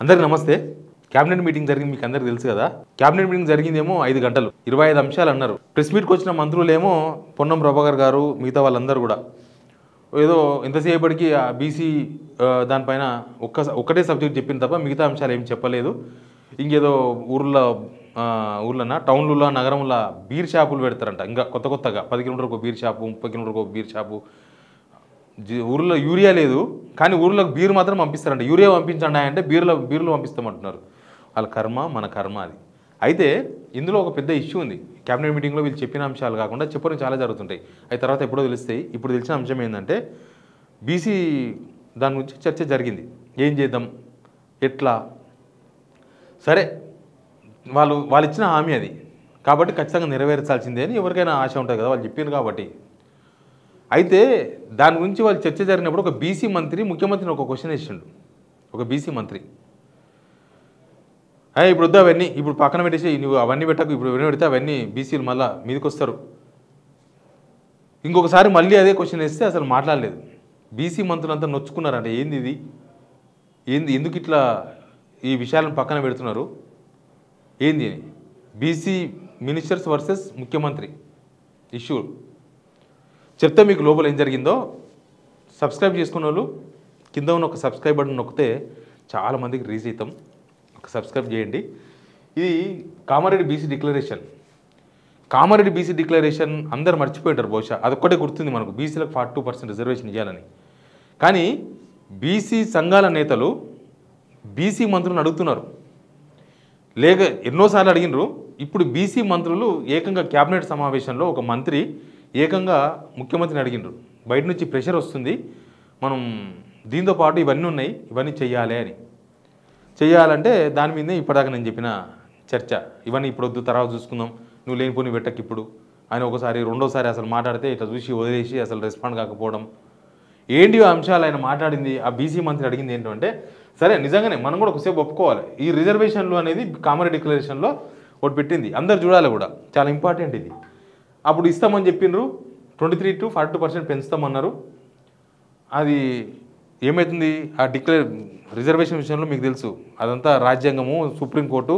అందరికీ నమస్తే. Cabinet meeting జరిగింది, మీకు అందరికీ తెలుసు కదా. క్యాబినెట్ మీటింగ్ జరిగిందేమో 5 గంటలు, 25 అంశాలు అన్నారు. ప్రెస్ మీట్కి వచ్చిన మంత్రులేమో పొన్నం ప్రభాకర్ గారు, మిగతా వాళ్ళందరూ కూడా ఏదో ఎంతసేపటికి ఆ బీసీ దానిపైన ఒక్కటే సబ్జెక్ట్ చెప్పింది తప్ప మిగతా అంశాలు ఏం చెప్పలేదు. ఇంకేదో ఊర్లన్నా టౌన్లలో నగరంలో బీర్ షాపులు పెడతారంట. ఇంకా కొత్తగా 10 కిలోమీటర్లకు ఒక బీర్ షాపు, 30 కిలోమీటర్లకు ఒక బీర్ షాపు. ఊర్లో యూరియా లేదు కానీ ఊర్లోకి బీరు మాత్రం పంపిస్తారంట. యూరియా పంపించండి అంటే బీర్లు పంపిస్తామంటున్నారు. వాళ్ళ కర్మ మన కర్మ అది. అయితే ఇందులో ఒక పెద్ద ఇష్యూ ఉంది. క్యాబినెట్ మీటింగ్లో వీళ్ళు చెప్పిన అంశాలు కాకుండా చెప్పడం చాలా జరుగుతుంటాయి. అవి తర్వాత ఎప్పుడో తెలుస్తాయి. ఇప్పుడు తెలిసిన అంశం ఏంటంటే బీసీ దాని గురించి చర్చ జరిగింది. ఏం చేద్దాం, ఎట్లా, సరే వాళ్ళు ఇచ్చిన హామీ అది కాబట్టి ఖచ్చితంగా నెరవేర్చాల్సిందే అని ఎవరికైనా ఆశ ఉంటుంది కదా, వాళ్ళు చెప్పారు కాబట్టి. అయితే దాని గురించి వాళ్ళు చర్చ జరిగినప్పుడు ఒక బీసీ మంత్రి ముఖ్యమంత్రిని ఒక క్వశ్చన్ వేసిండు. ఒక బీసీ మంత్రి, ఇప్పుడు వద్దు అవన్నీ, ఇప్పుడు పక్కన పెట్టేసి నువ్వు అవన్నీ పెట్టకు, ఇప్పుడు ఎవరిని పెడితే అవన్నీ బీసీలు మళ్ళీ మీదకి వస్తారు. ఇంకొకసారి మళ్ళీ అదే క్వశ్చన్ వేస్తే అసలు మాట్లాడలేదు. బీసీ మంత్రులంతా నొచ్చుకున్నారంటే ఏంది ఇది, ఎందుకు ఇట్లా ఈ విషయాలను పక్కన పెడుతున్నారు, ఏంది అని. బీసీ మినిస్టర్స్ వర్సెస్ ముఖ్యమంత్రి ఇష్యూ చెప్తే మీకు లోపల ఏం జరిగిందో. సబ్స్క్రైబ్ చేసుకున్న వాళ్ళు కింద ఉన్న ఒక సబ్స్క్రైబ్ బటన్ నొక్కితే చాలామందికి రీచ్ అవుతాం. ఒక సబ్స్క్రైబ్ చేయండి. ఇది Kamareddy BC declaration. Kamareddy BC declaration అందరు మర్చిపోయింటారు బహుశా. అదొక్కటే గుర్తుంది మనకు, బీసీలకు 42% రిజర్వేషన్ ఇవ్వాలని. కానీ బీసీ సంఘాల నేతలు బీసీ మంత్రులను అడుగుతున్నారు. లేక ఎన్నోసార్లు అడిగినరు. ఇప్పుడు బీసీ మంత్రులు ఏకంగా క్యాబినెట్ సమావేశంలో ఒక మంత్రి ఏకంగా ముఖ్యమంత్రిని అడిగినరు. బయట నుంచి ప్రెషర్ వస్తుంది, మనం దీంతో పాటు ఇవన్నీ ఉన్నాయి, ఇవన్నీ చెయ్యాలి అని. చెయ్యాలంటే దాని మీదే ఇప్పటిదాకా నేను చెప్పిన చర్చ. ఇవన్నీ ఇప్పుడు వద్దు, తర్వాత చూసుకుందాం, నువ్వు లేనిపోని పెట్టకు ఇప్పుడు ఆయన ఒకసారి రెండోసారి అసలు మాట్లాడితే ఇట్లా చూసి వదిలేసి అసలు రెస్పాండ్ కాకపోవడం. ఏంటి అంశాలు ఆయన మాట్లాడింది. ఆ బీసీ మంత్రి అడిగింది ఏంటంటే, సరే నిజంగానే మనం కూడా ఒకసేపు ఒప్పుకోవాలి, ఈ రిజర్వేషన్లు అనేది కామారెడ్డి డిక్లరేషన్లో ఒకటి పెట్టింది, అందరు చూడాలి కూడా, చాలా ఇంపార్టెంట్ ఇది. అప్పుడు ఇస్తామని చెప్పిండ్రు, 23 to 42% పెంచుతామన్నారు. అది ఏమవుతుంది, ఆ రిజర్వేషన్ విషయంలో మీకు తెలుసు అదంతా రాజ్యాంగము, సుప్రీంకోర్టు,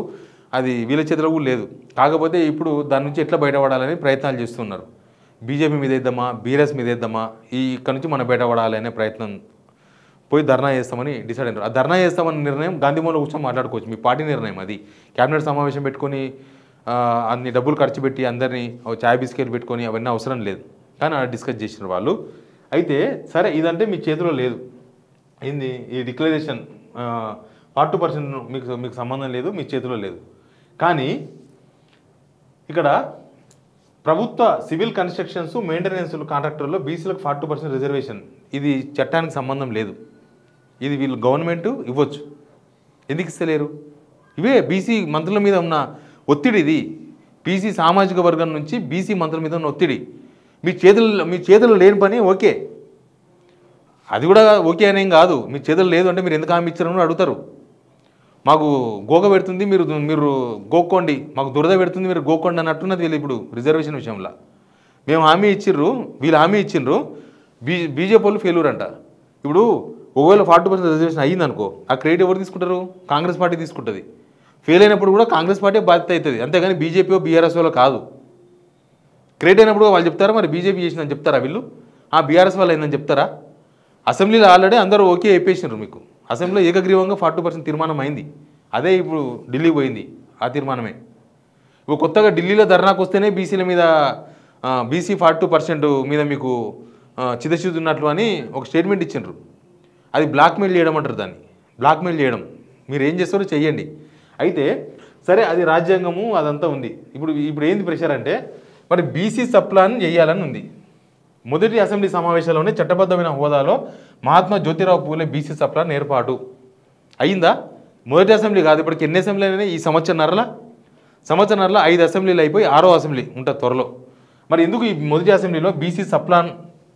అది వీళ్ళ చేతిలో కూడా లేదు. కాకపోతే ఇప్పుడు దాని నుంచి ఎట్లా బయటపడాలని ప్రయత్నాలు చేస్తున్నారు. బీజేపీ మీద వేద్దామా, బీఆర్ఎస్ మీద వేద్దామా, ఇక్కడ నుంచి మనం బయటపడాలి అనే ప్రయత్నం. పోయి ధర్నా చేస్తామని డిసైడ్ అయినారు. ఆ ధర్నా చేస్తామని నిర్ణయం గాంధీభవన్లో కూర్చొని మాట్లాడుకోవచ్చు, మీ పార్టీ నిర్ణయం అది. క్యాబినెట్ సమావేశం పెట్టుకొని అన్ని డబ్బులు ఖర్చు పెట్టి అందరినీ చాయ్ బిస్కెట్ పెట్టుకొని అవన్నీ అవసరం లేదు. కానీ అలా డిస్కస్ చేసిన వాళ్ళు. అయితే సరే ఇదంటే మీ చేతిలో లేదు, ఏంది ఈ డిక్లరేషన్ 42% మీకు సంబంధం లేదు, మీ చేతిలో లేదు. కానీ ఇక్కడ ప్రభుత్వ సివిల్ కన్స్ట్రక్షన్స్, మెయింటెనెన్స్ కాంట్రాక్టర్లో బీసీలకు 42% రిజర్వేషన్, ఇది చట్టానికి సంబంధం లేదు. ఇది వీళ్ళు గవర్నమెంట్ ఇవ్వచ్చు, ఎందుకు ఇస్తలేరు? ఇవే బీసీ మంత్రుల మీద ఉన్న ఒత్తిడి. ఇది బీసీ సామాజిక వర్గం నుంచి బీసీ మంత్రుల మీద ఉన్న ఒత్తిడి. మీ చేతుల్లో లేని పని ఓకే, అది కూడా ఓకే అనేం కాదు. మీ చేతులు లేదు అంటే మీరు ఎందుకు హామీ ఇచ్చారని అడుగుతారు. మాకు గోక పెడుతుంది మీరు గోక్కోండి, మాకు దురద పెడుతుంది మీరు గోక్కోండి అన్నట్టున్నది వీళ్ళు ఇప్పుడు రిజర్వేషన్ విషయంలో. మేము హామీ ఇచ్చిర్రు, వీళ్ళు హామీ ఇచ్చిండ్రు, బీజేపీ వాళ్ళు ఫెయిల్యూర్ అంట. ఇప్పుడు ఒకవేళ 40% రిజర్వేషన్ అయ్యిందనుకో, ఆ క్రెడిట్ ఎవరు తీసుకుంటారు? కాంగ్రెస్ పార్టీ తీసుకుంటుంది. ఫెయిల్ అయినప్పుడు కూడా కాంగ్రెస్ పార్టీ బాధ్యత అవుతుంది, అంతేగాని బీజేపీ బీఆర్ఎస్ వాళ్ళు కాదు. క్రెడిట్ అయినప్పుడు వాళ్ళు చెప్తారా మరి బీజేపీ చేసిందని చెప్తారా వీళ్ళు? బీఆర్ఎస్ వాళ్ళు అయిందని చెప్తారా? అసెంబ్లీలో ఆల్రెడీ అందరూ ఓకే అయిపోయినారు. మీకు అసెంబ్లీలో ఏకగ్రీవంగా 40% తీర్మానం అయింది. అదే ఇప్పుడు ఢిల్లీ పోయింది, ఆ తీర్మానమే. ఇప్పుడు కొత్తగా ఢిల్లీలో ధర్నాకు వస్తేనే బీసీల మీద బీసీ 42% మీద మీకు చిత్తశుద్ధి ఉన్నట్లు అని ఒక స్టేట్మెంట్ ఇచ్చిండ్రు. అది బ్లాక్మెయిల్ చేయడం అంటారు దాన్ని, బ్లాక్మెయిల్ చేయడం. మీరు ఏం చేస్తారో చెయ్యండి. అయితే సరే అది రాజ్యాంగము అదంతా ఉంది. ఇప్పుడు ఏంది ప్రెషర్ అంటే, మరి బీసీ సప్లాన్ చేయాలని ఉంది. మొదటి అసెంబ్లీ సమావేశంలోనే చట్టబద్ధమైన హోదాలో మహాత్మా జ్యోతిరావు పూలే బీసీ సప్లాన్ ఏర్పాటు అయిందా? మొదటి అసెంబ్లీ కాదు, ఇప్పటికి ఎన్ని అసెంబ్లీ అయినాయి? ఈ సంవత్సరంన్నరలో 5 అసెంబ్లీలు అయిపోయి 6వ అసెంబ్లీ ఉంటుంది త్వరలో. మరి ఎందుకు ఈ మొదటి అసెంబ్లీలో బీసీ సప్లాన్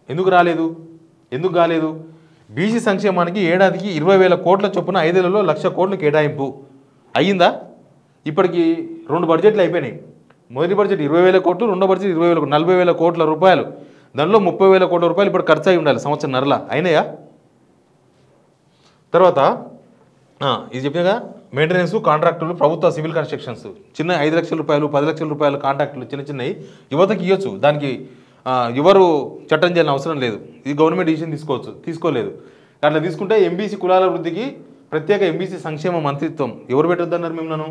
ఎందుకు రాలేదు, ఎందుకు కాలేదు? బీసీ సంక్షేమానికి ఏడాదికి 20,000 కోట్ల చొప్పున 5 ఏళ్లలో 1,00,000 కోట్లు కేటాయింపు అయ్యిందా? ఇప్పటికి 2 బడ్జెట్లు అయిపోయినాయి. మొదటి బడ్జెట్ 20,000 కోట్లు, రెండో బడ్జెట్ 20,000 40,000 కోట్ల రూపాయలు. దానిలో 30,000 కోట్ల రూపాయలు ఇప్పుడు ఖర్చు అయి ఉండాలి సంవత్సరంన్నరలా. అయినాయా? తర్వాత ఇది చెప్పినగా మెయింటెనెన్స్ కాంట్రాక్టులు ప్రభుత్వ సివిల్ కన్స్ట్రక్షన్స్ చిన్న 5 లక్షల రూపాయలు 10 లక్షల రూపాయల కాంట్రాక్టులు చిన్నవి యువతకి ఇవ్వచ్చు. దానికి ఎవరు చట్టం చేయాలని అవసరం లేదు. ఇది గవర్నమెంట్ డిసిషన్ తీసుకోలేదు. అట్లా తీసుకుంటే ఎంబీసీ కులాల వృద్ధికి ప్రత్యేక ఎంబీసీ సంక్షేమ మంత్రిత్వం ఎవరు పెట్టొద్దన్నారు మిమ్మల్ని.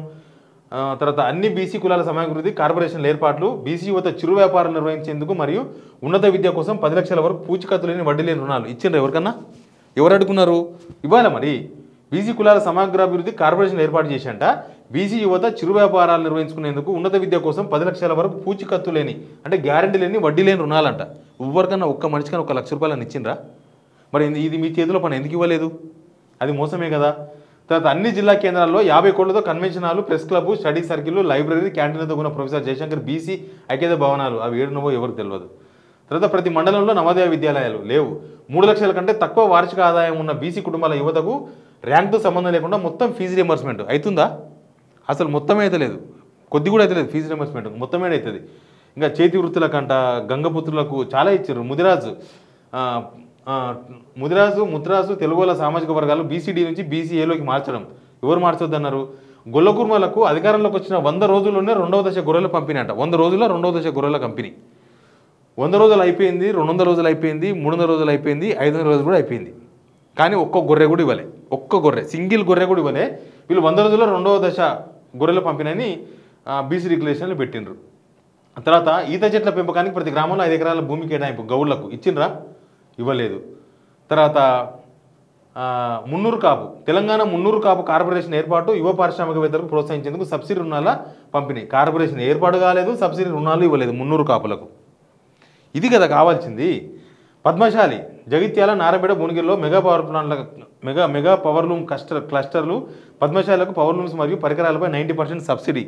తర్వాత అన్ని బీసీ కులాల సమయాభివృద్ధి కార్పొరేషన్ల ఏర్పాట్లు, బీసీ యువత చిరు వ్యాపారం నిర్వహించేందుకు మరియు ఉన్నత విద్య కోసం 10 లక్షల వరకు పూచికత్తు లేని వడ్డీ లేని రుణాలు ఇచ్చిండ్రు. ఎవరికన్నా ఎవరు అడుగున్నారు ఇవ్వాలి. మరి బీసీ కులాల సమగ్రాభివృద్ధి కార్పొరేషన్ ఏర్పాటు చేశాంట బీసీ యువత చిరు వ్యాపారాలు నిర్వహించుకునేందుకు ఉన్నత విద్య కోసం 10 లక్షల వరకు పూచికత్తు లేని అంటే గ్యారంటీ లేని వడ్డీ లేని రుణాలంట. ఎవరికన్నా ఒక్క మనిషికన్నా 1 లక్ష రూపాయలు ఇచ్చిండ్రా? మరి ఇది మీ చేతిలో పని ఎందుకు ఇవ్వలేదు? అది మోసమే కదా. తర్వాత అన్ని జిల్లా కేంద్రాల్లో 50 కోట్లతో convention hall, press club, study circle, library, క్యాంటీన్లతో ఉన్న ప్రొఫెసర్ జయశంకర్ బీసీ ఐక్యత భవనాలు అవి ఏడునవో ఎవరికి తెలియదు. తర్వాత ప్రతి మండలంలో నవోదయ విద్యాలయాలు లేవు. 3 లక్షల కంటే తక్కువ వార్షిక ఆదాయం ఉన్న బీసీ కుటుంబాల యువతకు ర్యాంక్తో సంబంధం లేకుండా మొత్తం ఫీజు రియంబర్స్మెంట్ అవుతుందా? అసలు మొత్తమే అయితే లేదు, కొద్ది కూడా అయితే లేదు. ఫీజు రియంబర్స్మెంట్ మొత్తమే అవుతుంది. ఇంకా చేతి వృత్తుల కంట గంగపుత్రులకు చాలా ఇచ్చారు. ముదిరాజు తెలుగుల సామాజిక వర్గాలు బీసీడీ నుంచి బీసీఏలోకి మార్చడం ఎవరు మార్చొద్దన్నారు? గొల్ల కుర్మలకు అధికారంలోకి వచ్చిన 100 రోజుల్లోనే 2వ దశ గొర్రెల పంపిణీ అంట. 100 రోజుల్లో 2వ దశ గొర్రెల పంపిణీ. 100 రోజులు అయిపోయింది, 200 రోజులు అయిపోయింది, 300 రోజులు అయిపోయింది, 500 రోజులు కూడా అయిపోయింది. కానీ ఒక్క గొర్రె కూడా ఇవ్వలే. ఒక్క గొర్రె సింగిల్ గొర్రె కూడా ఇవ్వలే. వీళ్ళు 100 రోజుల్లో 2వ దశ గొర్రెల పంపిణీ బీసీ రెగ్యులేషన్లు పెట్టిండ్రు. తర్వాత ఈత చెట్ల పెంపకానికి ప్రతి గ్రామంలో 5 ఎకరాల భూమి కేటాయింపు గౌళ్లకు ఇచ్చిండ్రా? ఇవ్వలేదు. తర్వాత మున్నూరు కాపు తెలంగాణ మున్నూరు కాపు కార్పొరేషన్ ఏర్పాటు యువ పారిశ్రామికవేత్తలకు ప్రోత్సహించేందుకు సబ్సిడీ రుణాల పంపిణీ. కార్పొరేషన్ ఏర్పాటు కాలేదు, సబ్సిడీ రుణాలు ఇవ్వలేదు మున్నూరు కాపులకు. ఇది కదా కావాల్సింది. పద్మశాలి జగిత్యాల, నారాయణపేట, భువనగిరిలో మెగా పవర్ లూమ్ క్లస్టర్లు పద్మశాలకు పవర్ లూమ్స్ మరియు పరికరాలపై 90% సబ్సిడీ.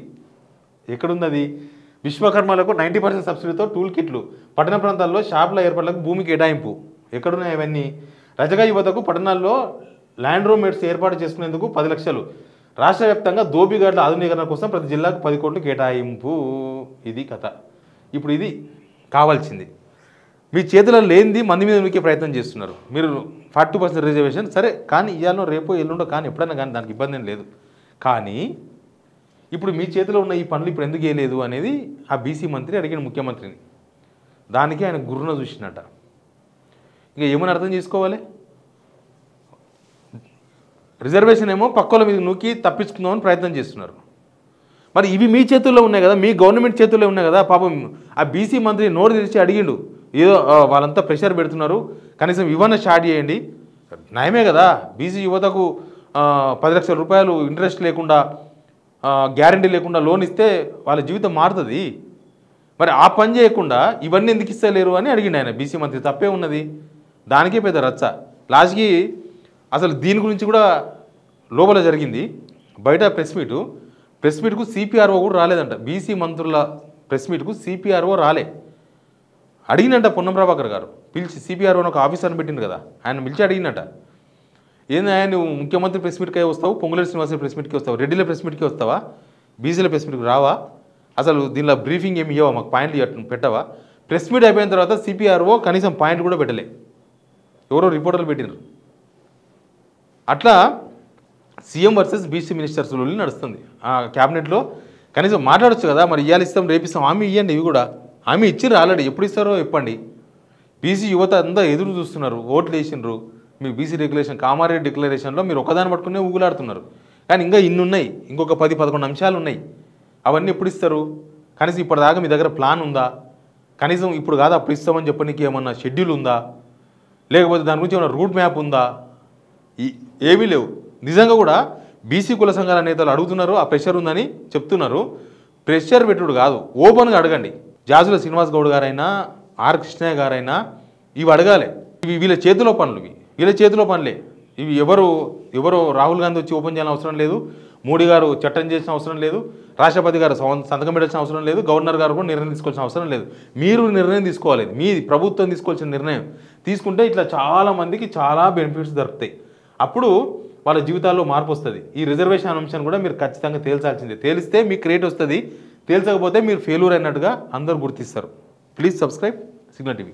ఎక్కడుంది అది? విశ్వకర్మలకు 90% సబ్సిడీతో టూల్ కిట్లు. పట్టణ ప్రాంతాల్లో షాపుల ఏర్పాట్లకు భూమి కేటాయింపు. ఎక్కడున్నాయి అవన్నీ? రజక యువతకు పట్టణాల్లో ల్యాండ్ రూమ్మేట్స్ ఏర్పాటు చేసుకునేందుకు 10 లక్షలు. రాష్ట్ర వ్యాప్తంగా దోబిఘాట్ల ఆధునీకరణ కోసం ప్రతి జిల్లాకు 10 కోట్లు కేటాయింపు. ఇది కథ. ఇప్పుడు ఇది కావాల్సింది. మీ చేతిలో లేనిది మంది మీద ఉనికి ప్రయత్నం చేస్తున్నారు. మీరు 40% రిజర్వేషన్ సరే కానీ ఇవాళ రేపు ఎల్లుండో కానీ ఎప్పుడైనా కానీ దానికి ఇబ్బంది ఏం లేదు. కానీ ఇప్పుడు మీ చేతిలో ఉన్న ఈ పనులు ఇప్పుడు ఎందుకు వేయలేదు అనేది ఆ బీసీ మంత్రి అడిగిన ముఖ్యమంత్రిని. దానికి ఆయన గుర్రున చూసినట్ట. ఇక ఏమని అర్థం చేసుకోవాలి? రిజర్వేషన్ ఏమో పక్కల మీద నూకి తప్పించుకుందామని ప్రయత్నం చేస్తున్నారు. మరి ఇవి మీ చేతుల్లో ఉన్నాయి కదా, మీ గవర్నమెంట్ చేతుల్లో ఉన్నాయి కదా. పాపం ఆ బీసీ మంత్రి నోరు తెరిచి అడిగిండు. ఏదో వాళ్ళంతా ప్రెషర్ పెడుతున్నారు, కనీసం ఇవన్నీ స్టార్ట్ చేయండి. నయమే కదా. బీసీ యువతకు 10 లక్షల రూపాయలు ఇంట్రెస్ట్ లేకుండా గ్యారంటీ లేకుండా లోన్ ఇస్తే వాళ్ళ జీవితం మారుతుంది. మరి ఆ పని చేయకుండా ఇవన్నీ ఎందుకు ఇస్తలేరు అని అడిగిండు ఆయన బీసీ మంత్రి. తప్పే ఉన్నది, దానికే పెద్ద రచ్చ. లాస్ట్కి అసలు దీని గురించి కూడా లోపల జరిగింది. బయట ప్రెస్ మీట్కు సిపిఆర్ఓ కూడా రాలేదంట. బీసీ మంత్రుల ప్రెస్ మీట్కు సిపిఆర్ఓ రాలే. అడిగినట్ట పొన్నం ప్రభాకర్ గారు పిలిచి, సిపిఆర్ఓని ఒక ఆఫీసర్ని పెట్టిండు కదా, ఆయన పిలిచి అడిగినట్ట. ఏంది ఆయన నువ్వు ముఖ్యమంత్రి ప్రెస్ మీట్కే వస్తావు, పొంగులేటి శ్రీనివాస ప్రెస్ మీట్కి వస్తావు, రెడ్డిల ప్రెస్ మీట్కి వస్తావా, బీసీల ప్రెస్ మీట్కి రావా? అసలు దీనిలో బ్రీఫింగ్ ఏమి ఇవ్వవా, మాకు పాయింట్లు పెట్టవా? ప్రెస్ మీట్ అయిపోయిన తర్వాత సిపిఆర్ఓ కనీసం పాయింట్ కూడా పెట్టలే, ఎవరో రిపోర్టర్లు పెట్టినారు. అట్లా సీఎం వర్సెస్ బీసీ మినిస్టర్స్ నడుస్తుంది ఆ క్యాబినెట్లో. కనీసం మాట్లాడచ్చు కదా. మరి ఇవ్వాలి ఇస్తాం, రేపిస్తాం, హామీ ఇవ్వండి. ఇవి కూడా హామీ ఇచ్చిర్రు ఆల్రెడీ. ఎప్పుడు ఇస్తారో చెప్పండి. బీసీ యువత అంతా ఎదురు చూస్తున్నారు, ఓట్లు వేసిండ్రు. మీ బీసీ రెగ్యులేషన్ కామారెడ్డి డిక్లరేషన్లో మీరు ఒకదాన్ని పట్టుకునే ఊగులాడుతున్నారు. కానీ ఇంకా ఇన్ని ఉన్నాయి, ఇంకొక 10-11 అంశాలు ఉన్నాయి. అవన్నీ ఎప్పుడు ఇస్తారు? కనీసం ఇప్పటిదాకా మీ దగ్గర ప్లాన్ ఉందా? కనీసం ఇప్పుడు కాదు అప్పుడు ఇస్తామని చెప్పడానికి ఏమన్నా షెడ్యూల్ ఉందా? లేకపోతే దాని గురించి ఏమైనా రూట్ మ్యాప్ ఉందా? ఏమీ లేవు. నిజంగా కూడా బీసీ కుల సంఘాల నేతలు అడుగుతున్నారు, ఆ ప్రెషర్ ఉందని చెప్తున్నారు. ప్రెషర్ పెట్టుడు కాదు, ఓపెన్గా అడగండి. జాజుల శ్రీనివాస్ గౌడ్ గారైనా ఆర్ కృష్ణయ్య గారైనా ఇవి అడగాలి. ఇవి వీళ్ళ చేతిలో పనులు, వీళ్ళ చేతిలో పనులే. ఇవి ఎవరో రాహుల్ గాంధీ వచ్చి ఓపెన్ చేయాల్సిన అవసరం లేదు, మోడీ గారు చట్టం చేసిన అవసరం లేదు, రాష్ట్రపతి గారు సంతకం పెట్టాల్సిన అవసరం లేదు, గవర్నర్ గారు కూడా నిర్ణయం తీసుకోవాల్సిన అవసరం లేదు. మీరు నిర్ణయం తీసుకోవాలి. మీది ప్రభుత్వం తీసుకోవాల్సిన నిర్ణయం తీసుకుంటే ఇట్లా చాలామందికి చాలా బెనిఫిట్స్ దొరుకుతాయి. అప్పుడు వాళ్ళ జీవితాల్లో మార్పు వస్తుంది. ఈ రిజర్వేషన్ అంశాన్ని కూడా మీరు ఖచ్చితంగా తేల్చాల్సిందే. తేలిస్తే మీకు రేట్ వస్తుంది, తేల్చకపోతే మీరు ఫెయిల్యూర్ అయినట్టుగా అందరూ గుర్తిస్తారు. Please subscribe signal TV.